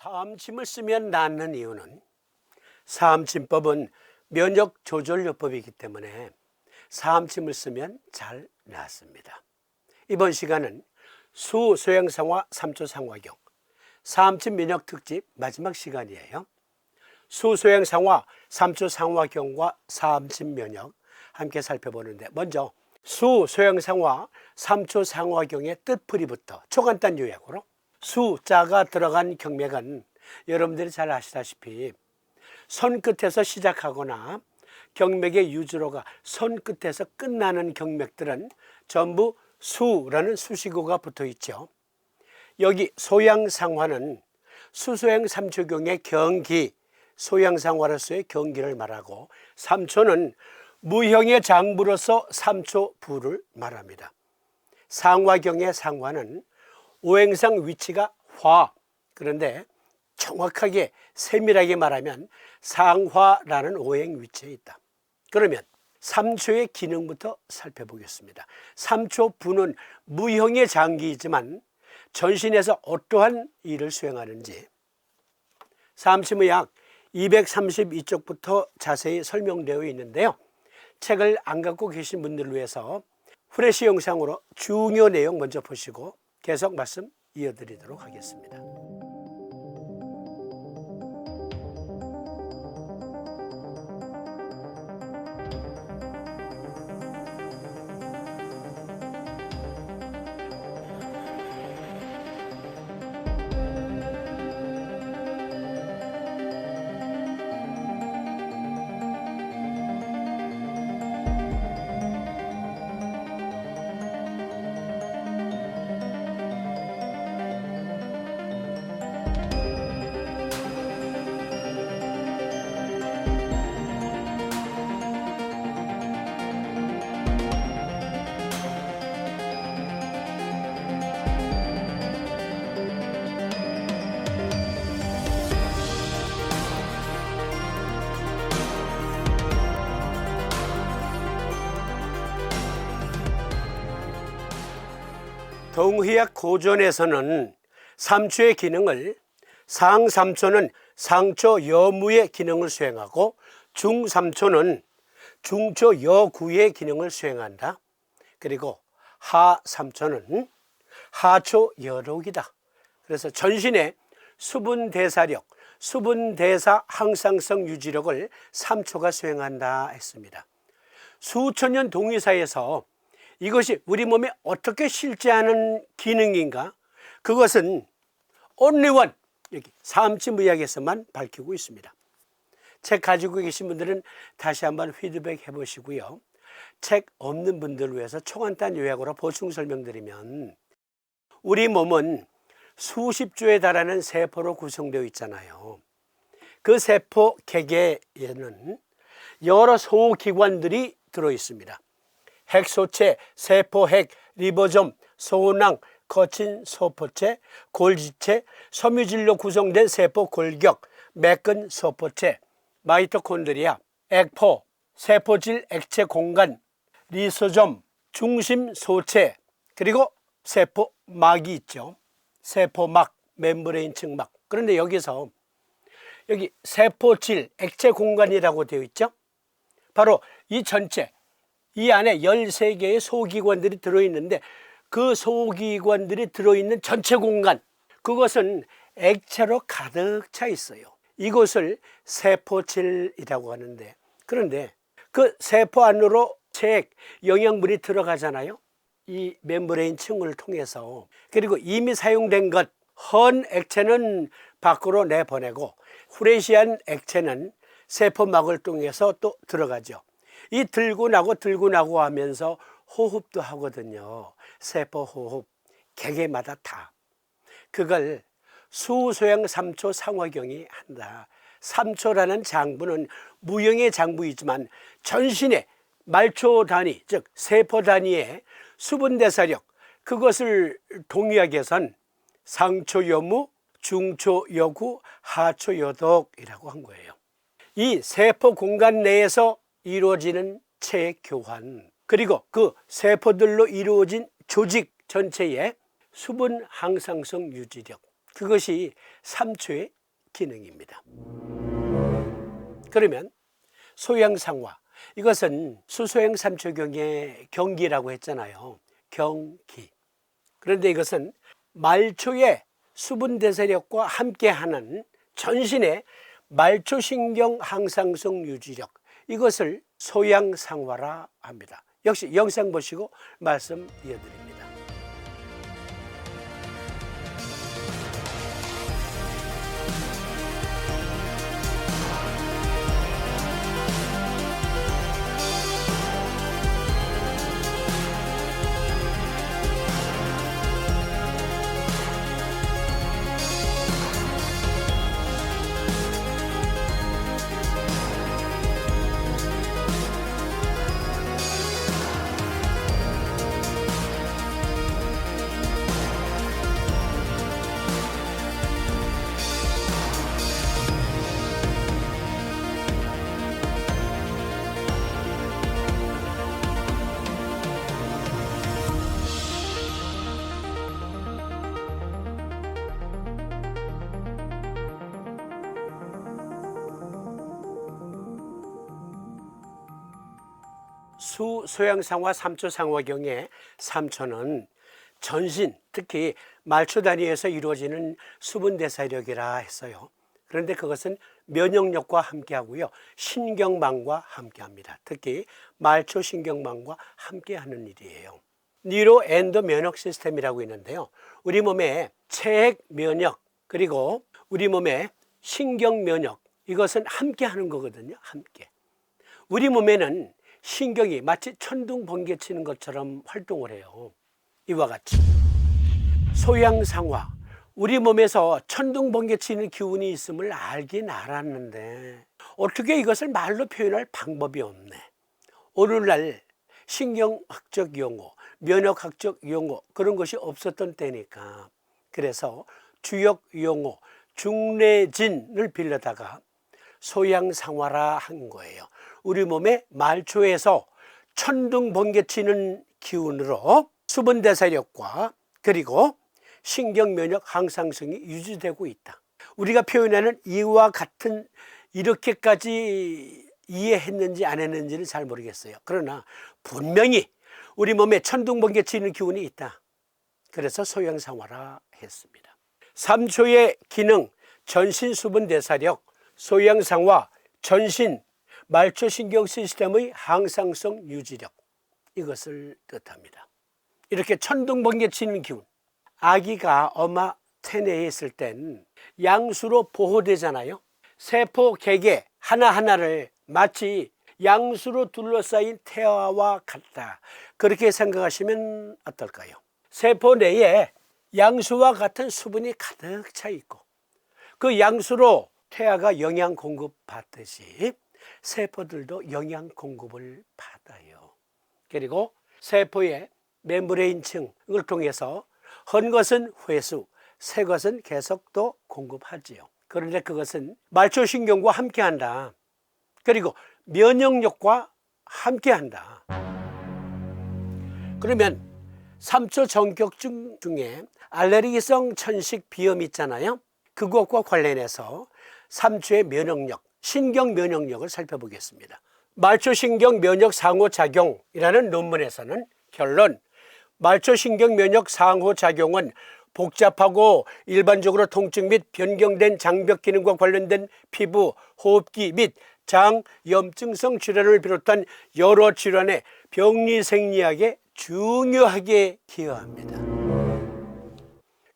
사암침을 쓰면 낫는 이유는 사암침법은 면역 조절요법이기 때문에 사암침을 쓰면 잘 낫습니다. 이번 시간은 수소양상화 3초 상화경 사암침 면역 특집 마지막 시간이에요. 수소양상화 3초 상화경과 사암침 면역 함께 살펴보는데, 먼저 수소양상화 3초 상화경의 뜻풀이부터 초간단 요약으로. 수자가 들어간 경맥은 여러분들이 잘 아시다시피 손끝에서 시작하거나 경맥의 유주로가 손끝에서 끝나는 경맥들은 전부 수라는 수식어가 붙어 있죠. 여기 소양상화는 수소양 3초경의 경기, 소양상화로서의 경기를 말하고, 3초는 무형의 장부로서 3초부를 말합니다. 상화경의 상화는 오행상 위치가 화, 그런데 정확하게 세밀하게 말하면 상화라는 오행 위치에 있다. 그러면 3초의 기능부터 살펴보겠습니다. 3초부는 무형의 장기이지만 전신에서 어떠한 일을 수행하는지 사암침의학 232쪽부터 자세히 설명되어 있는데요. 책을 안 갖고 계신 분들을 위해서 후레쉬 영상으로 중요 내용 먼저 보시고 계속 말씀 이어드리도록 하겠습니다. 동의학 고전에서는 3초의 기능을 상3초는 상초 여무의 기능을 수행하고 중3초는 중초 여구의 기능을 수행한다. 그리고 하3초는 하초 여록이다. 그래서 전신의 수분대사력, 수분대사 항상성 유지력을 3초가 수행한다 했습니다. 수천 년 동의사에서 이것이 우리 몸에 어떻게 실제하는 기능인가? 그것은 only one, 여기 사암침의학에서만 밝히고 있습니다. 책 가지고 계신 분들은 다시 한번 피드백 해보시고요. 책 없는 분들을 위해서 초간단 요약으로 보충 설명드리면, 우리 몸은 수십 조에 달하는 세포로 구성되어 있잖아요. 그 세포 객에는 여러 소기관들이 들어 있습니다. 핵소체, 세포핵, 리보솜, 소낭, 거친 소포체, 골지체, 섬유질로 구성된 세포 골격, 매끈 소포체, 마이토콘드리아, 액포, 세포질 액체 공간, 리소솜, 중심 소체, 그리고 세포막이 있죠. 세포막, 멤브레인 측막. 그런데 여기서 여기 세포질 액체 공간이라고 되어 있죠. 바로 이 전체, 이 안에 13개의 소기관들이 들어있는데, 그 소기관들이 들어있는 전체 공간, 그것은 액체로 가득 차 있어요. 이것을 세포질이라고 하는데, 그런데 그 세포 안으로 체액, 영양분이 들어가잖아요. 이 멤브레인 층을 통해서. 그리고 이미 사용된 것, 헌 액체는 밖으로 내보내고 후레시한 액체는 세포막을 통해서 또 들어가죠. 이 들고 나고 하면서 호흡도 하거든요. 세포호흡, 개개마다 다. 그걸 수소양 3초 상화경이 한다. 3초라는 장부는 무형의 장부이지만 전신의 말초 단위, 즉 세포 단위의 수분대사력, 그것을 동의학에선 상초 여무, 중초 여구, 하초 여독이라고 한 거예요. 이 세포 공간 내에서 이루어지는 체액 교환, 그리고 그 세포들로 이루어진 조직 전체의 수분 항상성 유지력, 그것이 3초의 기능입니다. 그러면 소양상화, 이것은 수소행 3초경의 경기라고 했잖아요. 경기. 그런데 이것은 말초의 수분대사력과 함께하는 전신의 말초신경 항상성 유지력, 이것을 소양상화라 합니다. 역시 영상 보시고 말씀 이어드립니다. 소양상화 3초 상화경의 3초는 전신, 특히 말초 단위에서 이루어지는 수분대사력이라 했어요. 그런데 그것은 면역력과 함께하고요, 신경망과 함께합니다. 특히 말초 신경망과 함께하는 일이에요. 뉴로엔도 면역 시스템이라고 있는데요, 우리 몸의 체액 면역 그리고 우리 몸의 신경 면역, 이것은 함께하는 거거든요. 함께. 우리 몸에는 신경이 마치 천둥 번개 치는 것처럼 활동을 해요. 이와 같이 소양상화, 우리 몸에서 천둥 번개 치는 기운이 있음을 알긴 알았는데 어떻게 이것을 말로 표현할 방법이 없네. 오늘날 신경학적 용어, 면역학적 용어, 그런 것이 없었던 때니까, 그래서 주역 용어 중래진을 빌려다가 소양상화라 한 거예요. 우리 몸의 말초에서 천둥 번개 치는 기운으로 수분대사력과 그리고 신경면역 항상성이 유지되고 있다. 우리가 표현하는 이와 같은, 이렇게까지 이해했는지 안 했는지는 잘 모르겠어요. 그러나 분명히 우리 몸에 천둥 번개 치는 기운이 있다. 그래서 소양상화라 했습니다. 3초의 기능, 전신 수분대사력, 소양상화, 전신 말초신경 시스템의 항상성 유지력, 이것을 뜻합니다. 이렇게 천둥 번개 치는 기운, 아기가 엄마 체내에 있을 땐 양수로 보호되잖아요. 세포 개개 하나하나를 마치 양수로 둘러싸인 태아와 같다, 그렇게 생각하시면 어떨까요? 세포 내에 양수와 같은 수분이 가득 차 있고, 그 양수로 태아가 영양 공급 받듯이 세포들도 영양 공급을 받아요. 그리고 세포의 멤브레인층을 통해서 헌 것은 회수, 새 것은 계속 또 공급하지요. 그런데 그것은 말초신경과 함께한다. 그리고 면역력과 함께한다. 그러면 3초 정격증 중에 알레르기성 천식 비염 있잖아요. 그것과 관련해서 3초의 면역력, 신경 면역력을 살펴보겠습니다. 말초신경 면역 상호작용이라는 논문에서는 결론, 말초신경 면역 상호작용은 복잡하고 일반적으로 통증 및 변경된 장벽 기능과 관련된 피부, 호흡기 및 장, 염증성 질환을 비롯한 여러 질환의 병리 생리학에 중요하게 기여합니다.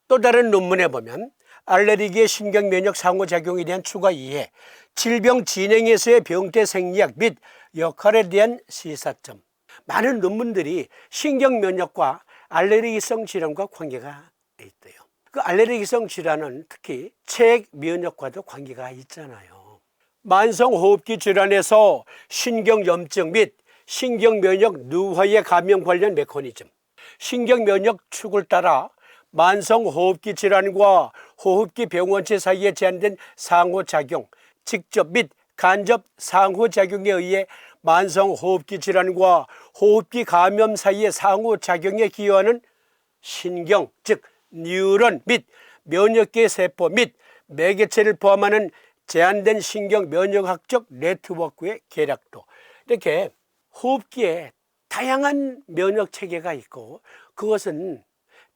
또 다른 논문에 보면 알레르기의 신경면역 상호작용에 대한 추가 이해, 질병 진행에서의 병태 생리학 및 역할에 대한 시사점, 많은 논문들이 신경면역과 알레르기성 질환과 관계가 있대요. 그 알레르기성 질환은 특히 체액 면역과도 관계가 있잖아요. 만성호흡기 질환에서 신경염증 및 신경면역 누화의 감염 관련 메커니즘, 신경면역 축을 따라 만성호흡기 질환과 호흡기 병원체 사이에 제한된 상호작용, 직접 및 간접 상호작용에 의해 만성호흡기 질환과 호흡기 감염 사이의 상호작용에 기여하는 신경, 즉 뉴런 및 면역계 세포 및 매개체를 포함하는 제한된 신경 면역학적 네트워크의 계략도, 이렇게 호흡기에 다양한 면역 체계가 있고 그것은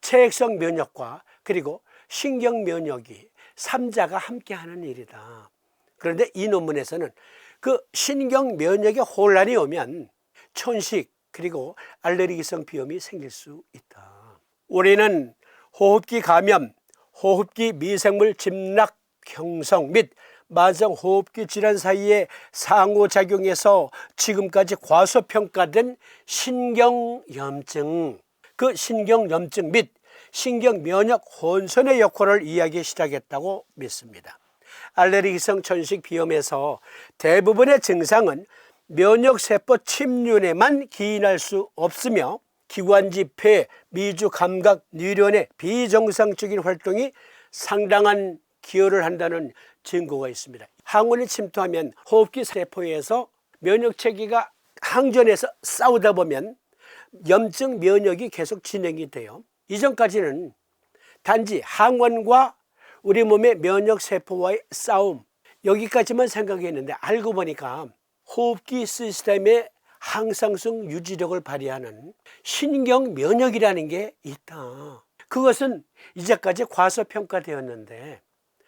체액성 면역과 그리고 신경 면역이 3자가 함께하는 일이다. 그런데 이 논문에서는 그 신경 면역에 혼란이 오면 천식 그리고 알레르기성 비염이 생길 수 있다. 우리는 호흡기 감염, 호흡기 미생물 집락 형성 및 만성호흡기 질환 사이의 상호작용에서 지금까지 과소평가된 신경염증, 그 신경염증 및 신경면역 혼선의 역할을 이야기 시작했다고 믿습니다. 알레르기성 천식 비염에서 대부분의 증상은 면역세포 침륜에만 기인할 수 없으며 기관지, 폐, 미주, 감각, 뇌련의 비정상적인 활동이 상당한 기여를 한다는 증거가 있습니다. 항원이 침투하면 호흡기 세포에서 면역체계가 항전해서 싸우다 보면 염증 면역이 계속 진행이 돼요. 이전까지는 단지 항원과 우리 몸의 면역세포와의 싸움, 여기까지만 생각했는데 알고 보니까 호흡기 시스템의 항상성 유지력을 발휘하는 신경 면역이라는 게 있다. 그것은 이제까지 과소평가되었는데,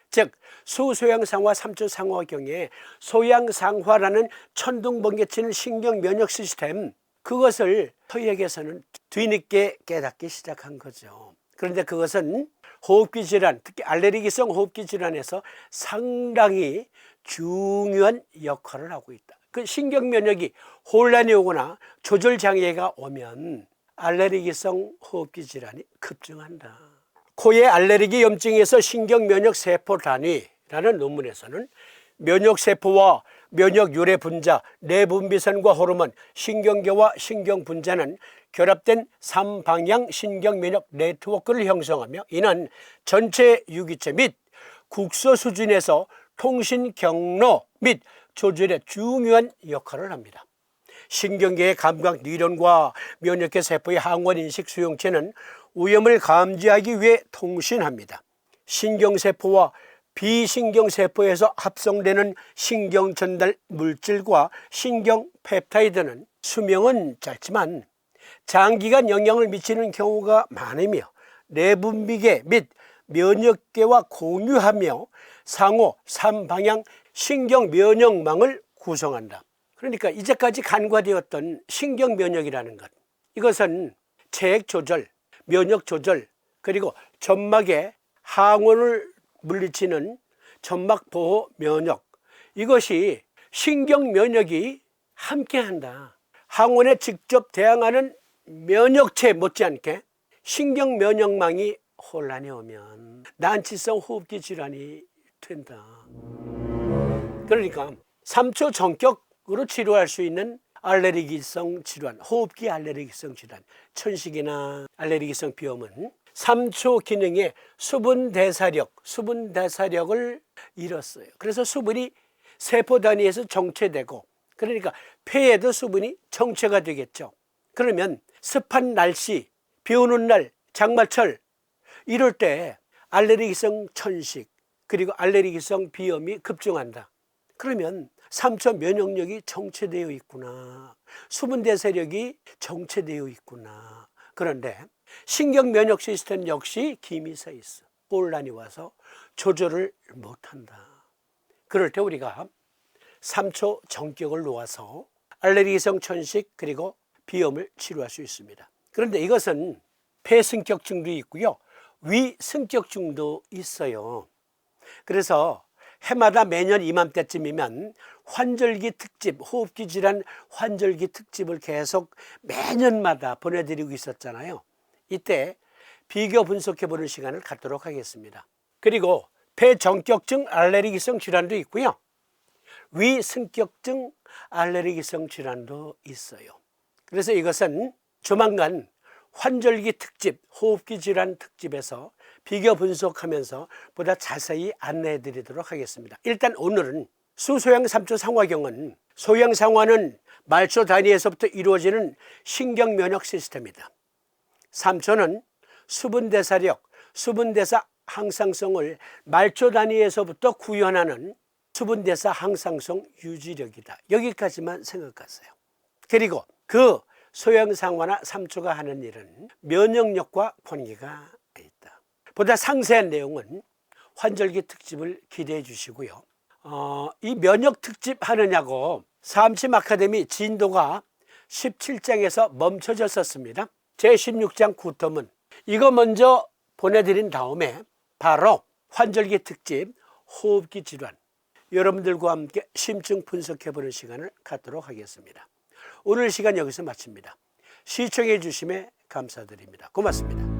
즉 소소양상화 3초 상화경에 소양상화라는 천둥번개치는 신경 면역 시스템, 그것을 서의학에서는 뒤늦게 깨닫기 시작한 거죠. 그런데 그것은 호흡기 질환, 특히 알레르기성 호흡기 질환에서 상당히 중요한 역할을 하고 있다. 그 신경 면역이 혼란이 오거나 조절 장애가 오면 알레르기성 호흡기 질환이 급증한다. 코의 알레르기 염증에서 신경 면역 세포 단위라는 논문에서는 면역세포와 면역 유래 분자, 내분비선과 호르몬, 신경계와 신경분자는 결합된 3방향 신경 면역 네트워크를 형성하며 이는 전체 유기체 및 국소 수준에서 통신 경로 및 조절에 중요한 역할을 합니다. 신경계의 감각 뇌련과 면역계 세포의 항원 인식 수용체는 오염을 감지하기 위해 통신합니다. 신경세포와 비신경세포에서 합성되는 신경전달 물질과 신경펩타이드는 수명은 짧지만 장기간 영향을 미치는 경우가 많으며 내분비계 및 면역계와 공유하며 상호 3방향 신경면역망을 구성한다. 그러니까 이제까지 간과되었던 신경면역이라는 것, 이것은 체액 조절, 면역 조절, 그리고 점막의 항원을 물리치는 점막 보호 면역, 이것이 신경 면역이 함께한다. 항원에 직접 대항하는 면역체 못지않게 신경 면역망이 혼란이 오면 난치성 호흡기 질환이 된다. 그러니까 3초 전격으로 치료할 수 있는 알레르기성 질환, 호흡기 알레르기성 질환, 천식이나 알레르기성 비염은 3초 기능의 수분 대사력을 잃었어요. 그래서 수분이 세포 단위에서 정체되고, 그러니까 폐에도 수분이 정체가 되겠죠. 그러면 습한 날씨, 비 오는 날, 장마철 이럴 때 알레르기성 천식 그리고 알레르기성 비염이 급증한다. 그러면 3초 면역력이 정체되어 있구나, 수분 대사력이 정체되어 있구나. 그런데 신경 면역 시스템 역시 김이 서 있어. 혼란이 와서 조절을 못한다. 그럴 때 우리가 3초 전격을 놓아서 알레르기성 천식 그리고 비염을 치료할 수 있습니다. 그런데 이것은 폐승격증도 있고요, 위승격증도 있어요. 그래서 해마다 매년 이맘때쯤이면 환절기 특집, 호흡기 질환 환절기 특집을 계속 매년마다 보내드리고 있었잖아요. 이때 비교 분석해보는 시간을 갖도록 하겠습니다. 그리고 폐정격증 알레르기성 질환도 있고요, 위승격증 알레르기성 질환도 있어요. 그래서 이것은 조만간 환절기 특집, 호흡기 질환 특집에서 비교 분석하면서 보다 자세히 안내해 드리도록 하겠습니다. 일단 오늘은 수소양 3초 상화경은, 소양상화는 말초 단위에서부터 이루어지는 신경면역 시스템이다. 3초는 수분대사력, 수분대사 항상성을 말초 단위에서부터 구현하는 수분대사 항상성 유지력이다. 여기까지만 생각하세요. 그리고 그 소형상화나 삼초가 하는 일은 면역력과 관계가 있다. 보다 상세한 내용은 환절기 특집을 기대해 주시고요. 이 면역 특집 하느냐고 삼침 아카데미 진도가 17장에서 멈춰졌었습니다. 제16장 구텀은 이거 먼저 보내드린 다음에 바로 환절기 특집 호흡기 질환 여러분들과 함께 심층 분석해보는 시간을 갖도록 하겠습니다. 오늘 시간 여기서 마칩니다. 시청해 주심에 감사드립니다. 고맙습니다.